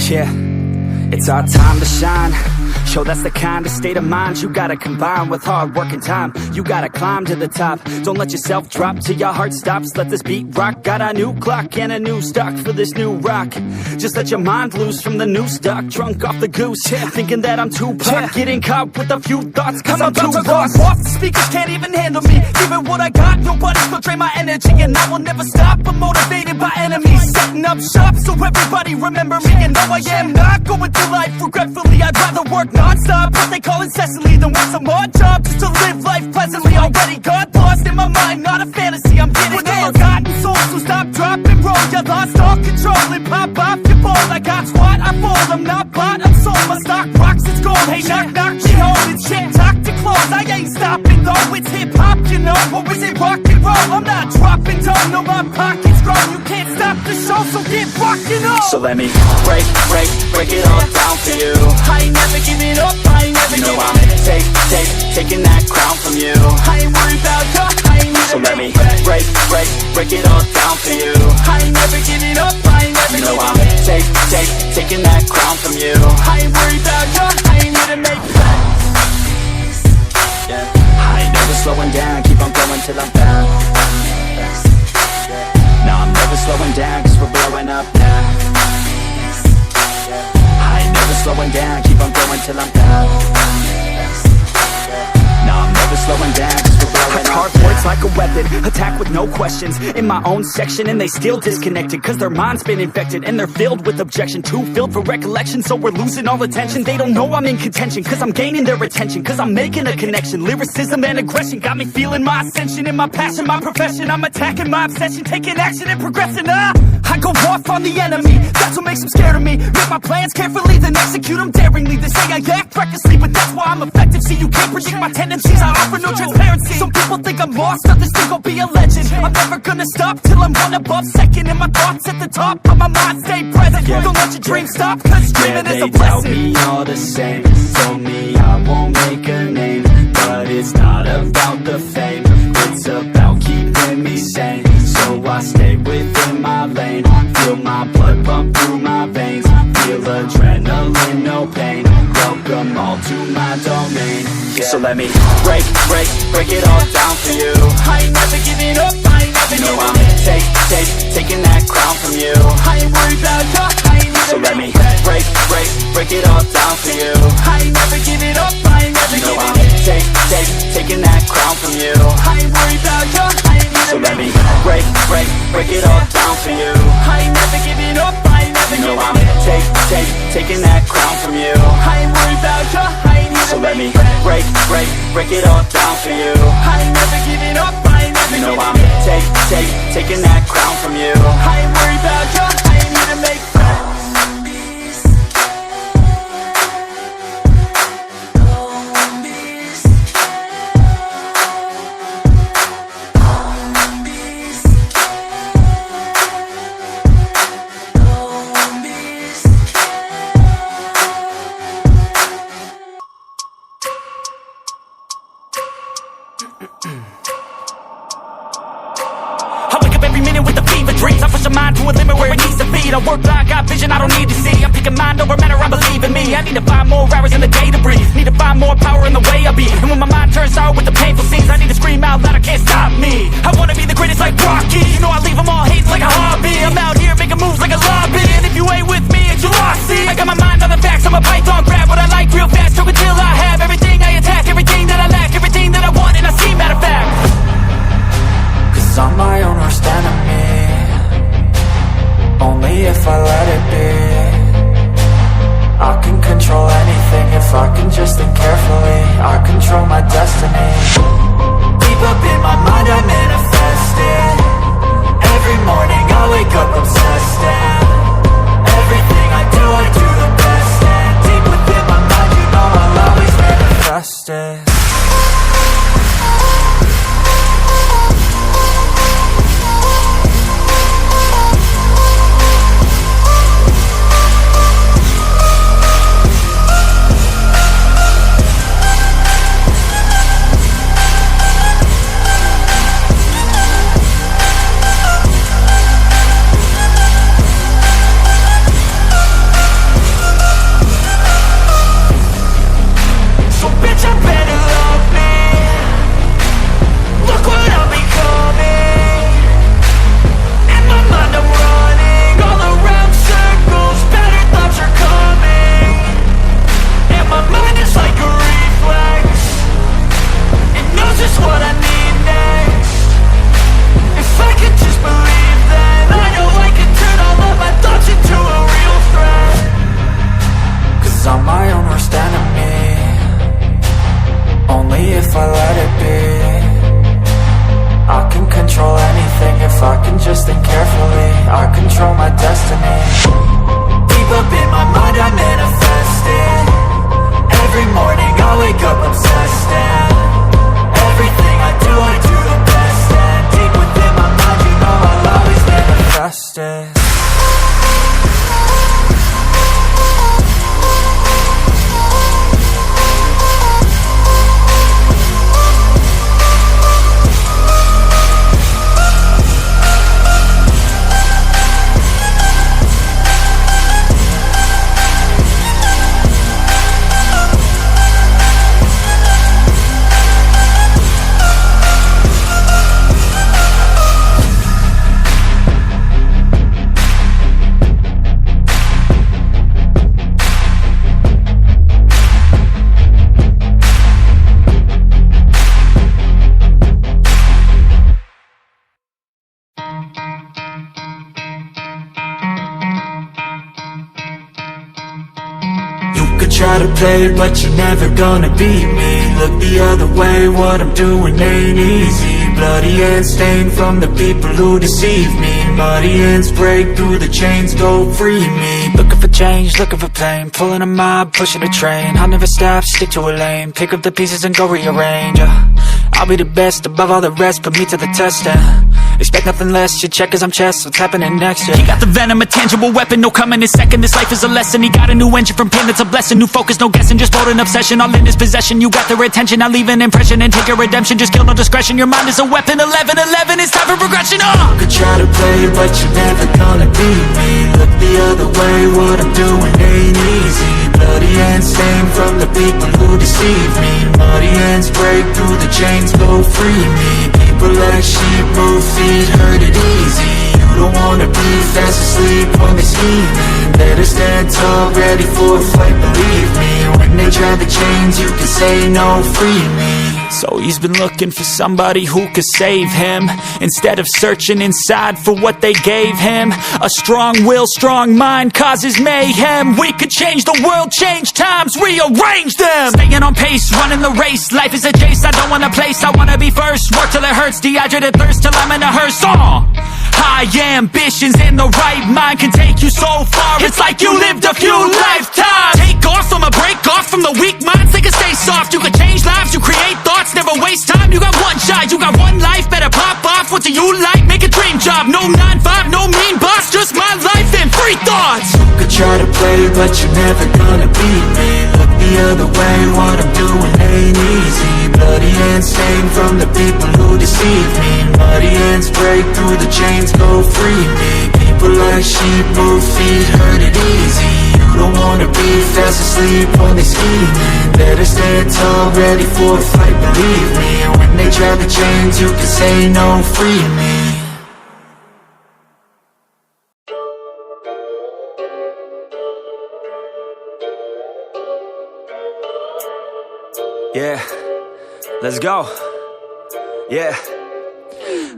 Yeah, it's our time to shine. Yo, that's the kind of state of mind you gotta combine with hard work and time. You gotta climb to the top. Don't let yourself drop till your heart stops. Let this beat rock. Got a new clock and a new stock for this new rock. Just let your mind loose from the new stock. Drunk off the goose, thinking that I'm too pop. Getting caught with a few thoughts cause I'm too lost. Off the speakers can't even handle me. Giving what I got, nobody's gonna drain my energy. And I will never stop, I'm motivated by enemies. Setting up shop so everybody remember me. And no, I am not going through life regretfully. I'd rather work non-stop, what they call incessantly, than work some odd job just to live life pleasantly. Already got lost in my mind, not a fantasy, I'm getting with a forgotten soul. So stop, drop, and roll. You lost all control and pop off your ball. I got squat, I fall, I'm not bought, I'm sold. My stock rocks, it's gold. Hey, knock, knock, me home. It's shit, talk to close. I ain't stopping though, it's hip-hop, you know. Or is it rock and roll? I'm not dropping down, no, my pocket's grown. You can't stop the show, so get rockin' on. So let me break it all down for you. I ain't never giving up, I ain't never You know giving I'm taking that crown from you. I ain't worried about you, I ain't never So let me break it all down for you. I ain't never giving up, I ain't never You know giving I'm taking that crown from you. I ain't worried about you, I ain't here to make friends. Yeah. I ain't never slowing down, keep on going till I'm down. No, I'm never slowing down, cause we're blowing up now. I ain't never slowing down, keep on going till I'm down. No, I'm never slowing down, cause we're blowing up. Hard words like a weapon, attack with no questions. In my own section and they still disconnected, cause their mind's been infected and they're filled with objection. Too filled for recollection, so we're losing all attention. They don't know I'm in contention, cause I'm gaining their attention. Cause I'm making a connection, lyricism and aggression got me feeling my ascension. In my passion, my profession, I'm attacking my obsession. Taking action and progressing, I go off on the enemy, that's what makes them scared of me. Make my plans carefully, then execute them daringly. They say I act recklessly, but that's why I'm effective. See, you can't predict my tendencies, I offer no transparency. Some people think I'm lost, others think I'll be a legend. I'm never gonna stop till I'm one above second. And my thoughts at the top, but my mind stay present. Don't let your dreams stop, cause dreaming is a blessing. They doubt me all the same, told me I won't make a name. But it's not about the fame, it's about keeping me sane. So I stay within my lane, feel my blood pump through my veins. Feel adrenaline, no pain, welcome all to my domain. So let me break it all down for you. I ain't never giving up, I ain't never You know giving I'm up. taking that crown from you. I ain't worried about you, I ain't never So let me break it all down for you. I ain't never giving up, I ain't never You know giving I'm up. taking that crown from you. I ain't worried about you, I ain't never So let me break it all down for you. I ain't never giving up, I ain't never You know giving I'm up. taking that crown from you. I ain't worried about you, I ain't here So to let me make friends. break it all down for you. I ain't never giving up, I ain't never You know giving I'm up. taking that crown from you. I ain't worried about you, I ain't here to make friends. I wake up every minute with the fever dreams. I push my mind to a limit where it needs to be. I work blind, got vision I don't need to see. I'm picking mind over matter, I believe in me. I need to find more hours in the day to breathe. Need to find more power in the way I be. And when my mind turns sour with the painful scenes, I need to scream out loud, I can't stop me. I wanna be the greatest like Rocky. You know I leave them all hating like a hobby. I'm out here making moves like a lobby. And if you ain't with me, it's your loss, see. I got my mind on the facts, I'm a python, grab what I like real fast. Choke until I have everything I attack, everything that I lack, everything that I want, and I see, matter of fact. Cause I'm my own worst enemy, only if I let it be. I can control anything if I can just think carefully. I control my destiny. try to play, but you're never gonna beat me. Look the other way, what I'm doing ain't easy. Bloody hands stained from the people who deceive me. Muddy hands break through the chains, go free me. Looking for change, looking for pain, pulling a mob, pushing a train. I'll never stop, stick to a lane, pick up the pieces and go rearrange. I'll be the best above all the rest, put me to the test, expect nothing less, your check as I'm chess, what's happening next, He got the venom, a tangible weapon, no coming in second. This life is a lesson, he got a new engine from pain, that's a blessing. New focus, no guessing, just hold an obsession. All in his possession, you got their attention. I'll leave an impression and take your redemption. Just kill, no discretion, your mind is a weapon. 11-11, it's time for progression, You could try to play, but you're never gonna beat me. Look the other way, what I'm doing ain't easy. Bloody hands stained from the people who deceive me. Muddy hands break through the chains, go free me. People like sheep move feet, hurt it easy. You don't wanna be fast asleep when they scheming. Better stand tall, ready for a fight, believe me. When they try the chains, you can say no, free me. So he's been looking for somebody who could save him, instead of searching inside for what they gave him. A strong will, strong mind causes mayhem. We could change the world, change times, rearrange them. Staying on pace, running the race. Life is a chase, I don't want a place, I wanna be first. Work till it hurts, dehydrated thirst till I'm in a hearse. High ambitions and the right mind can take you so far. It's like you lived a few lifetimes. Take off from a break off from the weak minds, they can stay soft. You can change lives, you create thoughts, never waste time. You got one shot, you got one life, better pop off. What do you like? Make a dream job. No 9-5, no mean boss, just my life and free thoughts. You could try to play, but you're never gonna beat me. Look the other way, what I'm doing ain't easy. Bloody hands stained from the people who deceive me. Muddy hands break through the chains, go free me. People like sheep move feet, hurt it easy. You don't wanna be fast asleep when they scheming. Better stand tall, ready for a fight, believe me. When they try the chains, you can say no, free me. Yeah, let's go. Yeah.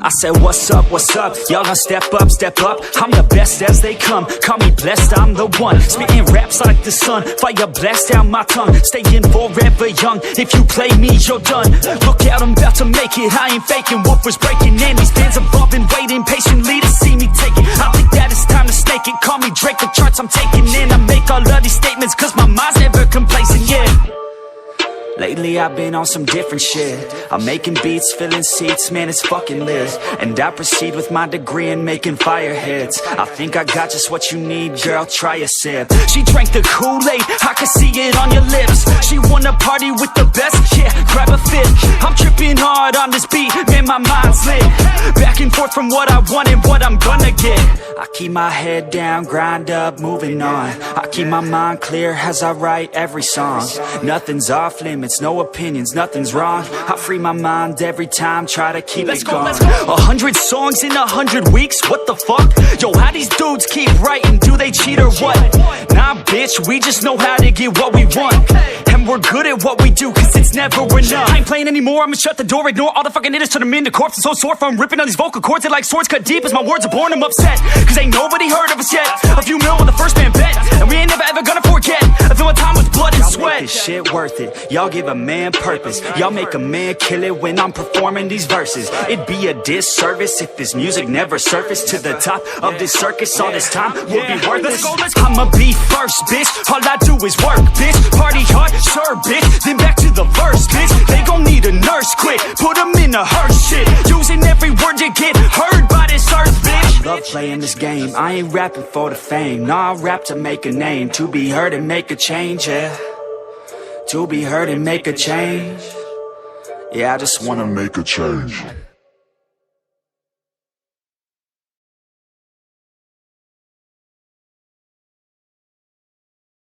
I said, what's up, y'all gonna step up, I'm the best as they come, call me blessed, I'm the one, spitting raps like the sun, fire blast down my tongue, staying forever young, if you play me, you're done, look out, I'm about to make it, I ain't faking, what was breaking in, these fans have all been waiting patiently to see me take it, I think that it's time to snake it, call me Drake, the charts I'm taking in, I make all of these statements, cause my mind's never complacent, yeah. Lately I've been on some different shit, I'm making beats, filling seats, man it's fucking lit. And I proceed with my degree in making fire hits. I think I got just what you need, girl, try a sip. She drank the Kool-Aid, I can see it on your lips. She wanna party with the best, yeah, grab a fifth. I'm tripping hard on this beat, man my mind's lit. Back and forth from what I want and what I'm gonna get. I keep my head down, grind up, moving on. I keep my mind clear as I write every song. Nothing's off limits, no opinions, nothing's wrong. I free my mind every time, try to keep it going. 100 songs in 100 weeks, what the fuck? Yo, how these dudes keep writing, do they cheat or what? Nah bitch, we just know how to get what we want. And we're good at what we do, cause it's never enough. I ain't playing anymore, I'ma shut the door, ignore all the fucking hitters, turn them into corpses. So sore from ripping on these vocal cords, they like swords cut deep as my words are born, I'm upset. Cause ain't nobody heard of us yet. A few mil with the first man bet, and we ain't never ever gonna forget. I feel my time with blood and sweat. Y'all make this shit worth it, y'all give a man purpose. Y'all make a man kill it when I'm performing these verses. It'd be a disservice if this music never surfaced to the top of this circus. All this time would be worthless. I'ma be first, bitch, all I do is work, bitch. Party hard, sure, bitch, then back to the verse, bitch. They gon' need a nurse quick, put them in a hearse shit. Using every word to get heard by this earth, bitch. I love playing this game, I ain't rapping for the fame. Nah, I rap to make a name, to be heard and make a change, yeah. To be heard and make a change. Yeah, I just wanna make a change.